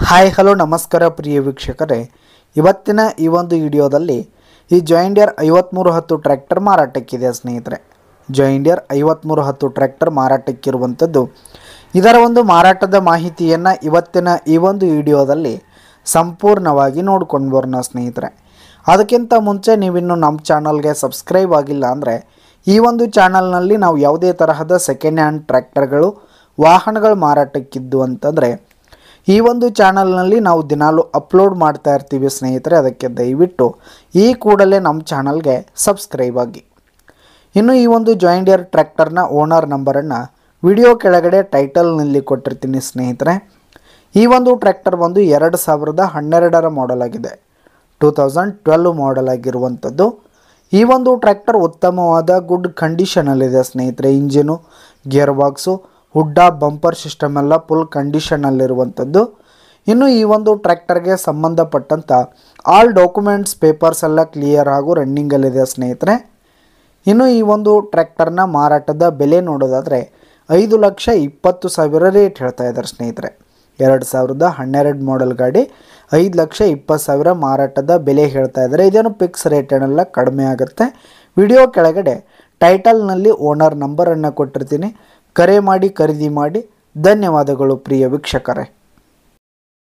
Hi hello ನಮಸ್ಕಾರ ಪ್ರಿಯ ವೀಕ್ಷಕರೇ, ಇವತ್ತಿನ ಈ ಒಂದು ವಿಡಿಯೋದಲ್ಲಿ ಈ ಜಾಯಿಂಡಿಯರ್ 5310 ಟ್ರ್ಯಾಕ್ಟರ್ ಮಾರಾಟಕ್ಕಿದೆ ಸ್ನೇಹಿತರೆ. ಜಾಯಿಂಡಿಯರ್ 5310 ಟ್ರ್ಯಾಕ್ಟರ್ ಮಾರಾಟಕ್ಕಿರುವಂಥದ್ದು. ಇದರ ಒಂದು ಮಾರಾಟದ ಮಾಹಿತಿಯನ್ನು ಇವತ್ತಿನ ಈ ಒಂದು ವಿಡಿಯೋದಲ್ಲಿ ಸಂಪೂರ್ಣವಾಗಿ ನೋಡ್ಕೊಂಡು ಬರೋಣ ಸ್ನೇಹಿತರೆ. ಅದಕ್ಕಿಂತ ಮುಂಚೆ ನೀವಿನ್ನು ನಮ್ಮ ಚಾನಲ್ಗೆ ಸಬ್ಸ್ಕ್ರೈಬ್ ಆಗಿಲ್ಲ ಅಂದರೆ ಈ ಒಂದು ಚಾನಲ್ನಲ್ಲಿ ನಾವು ಯಾವುದೇ ತರಹದ ಸೆಕೆಂಡ್ ಹ್ಯಾಂಡ್ ಟ್ರ್ಯಾಕ್ಟರ್ಗಳು ವಾಹನಗಳು ಮಾರಾಟಕ್ಕಿದ್ದು ಅಂತಂದರೆ ಈ ಒಂದು ಚಾನಲ್ನಲ್ಲಿ ನಾವು ದಿನಾಲು ಅಪ್ಲೋಡ್ ಮಾಡ್ತಾ ಇರ್ತೀವಿ ಸ್ನೇಹಿತರೆ. ಅದಕ್ಕೆ ದಯವಿಟ್ಟು ಈ ಕೂಡಲೇ ನಮ್ಮ ಚಾನಲ್ಗೆ ಸಬ್ಸ್ಕ್ರೈಬ್ ಆಗಿ. ಇನ್ನು ಈ ಒಂದು ಜಾಯಿಂಡಿಯರ್ ಟ್ರ್ಯಾಕ್ಟರ್ನ ಓನರ್ ನಂಬರನ್ನು ವಿಡಿಯೋ ಕೆಳಗಡೆ ಟೈಟಲ್ನಲ್ಲಿ ಕೊಟ್ಟಿರ್ತೀನಿ ಸ್ನೇಹಿತರೆ. ಈ ಒಂದು ಟ್ರ್ಯಾಕ್ಟರ್ ಬಂದು 2012ರ ಮಾಡೆಲ್ ಆಗಿದೆ, 2012 ಮಾಡೆಲ್ ಆಗಿರುವಂಥದ್ದು. ಈ ಒಂದು ಟ್ರ್ಯಾಕ್ಟರ್ ಉತ್ತಮವಾದ ಗುಡ್ ಕಂಡೀಷನಲ್ಲಿದೆ ಸ್ನೇಹಿತರೆ. ಇಂಜಿನು, ಗೇರ್ ಬಾಕ್ಸು, ಹುಡ್ಡ, ಬಂಪರ್ ಸಿಸ್ಟಮ್ ಎಲ್ಲ ಫುಲ್ ಕಂಡೀಷನಲ್ಲಿರುವಂಥದ್ದು. ಇನ್ನು ಈ ಒಂದು ಟ್ರ್ಯಾಕ್ಟರ್ಗೆ ಸಂಬಂಧಪಟ್ಟಂಥ ಆಲ್ ಡಾಕ್ಯುಮೆಂಟ್ಸ್ ಪೇಪರ್ಸ್ ಎಲ್ಲ ಕ್ಲಿಯರ್ ಹಾಗೂ ರನ್ನಿಂಗಲ್ಲಿದೆ ಸ್ನೇಹಿತರೆ. ಇನ್ನು ಈ ಒಂದು ಟ್ರ್ಯಾಕ್ಟರ್ನ ಮಾರಾಟದ ಬೆಲೆ ನೋಡೋದಾದರೆ 5,20,000 ರೇಟ್ ಹೇಳ್ತಾ ಇದ್ದಾರೆ ಸ್ನೇಹಿತರೆ. 2012 ಮಾಡೆಲ್ ಗಾಡಿ 5,20,000 ಮಾರಾಟದ ಬೆಲೆ ಹೇಳ್ತಾ ಇದ್ದಾರೆ. ಇದೇನು ಫಿಕ್ಸ್ ರೇಟ್ ಏನೆಲ್ಲ ಕಡಿಮೆ ಆಗುತ್ತೆ. ವಿಡಿಯೋ ಕೆಳಗಡೆ ಟೈಟಲ್ನಲ್ಲಿ ಓನರ್ ನಂಬರನ್ನು ಕೊಟ್ಟಿರ್ತೀನಿ. ಕರೆ ಮಾಡಿ ಖರೀದಿ ಮಾಡಿ. ಧನ್ಯವಾದಗಳು ಪ್ರಿಯ ವೀಕ್ಷಕರೇ.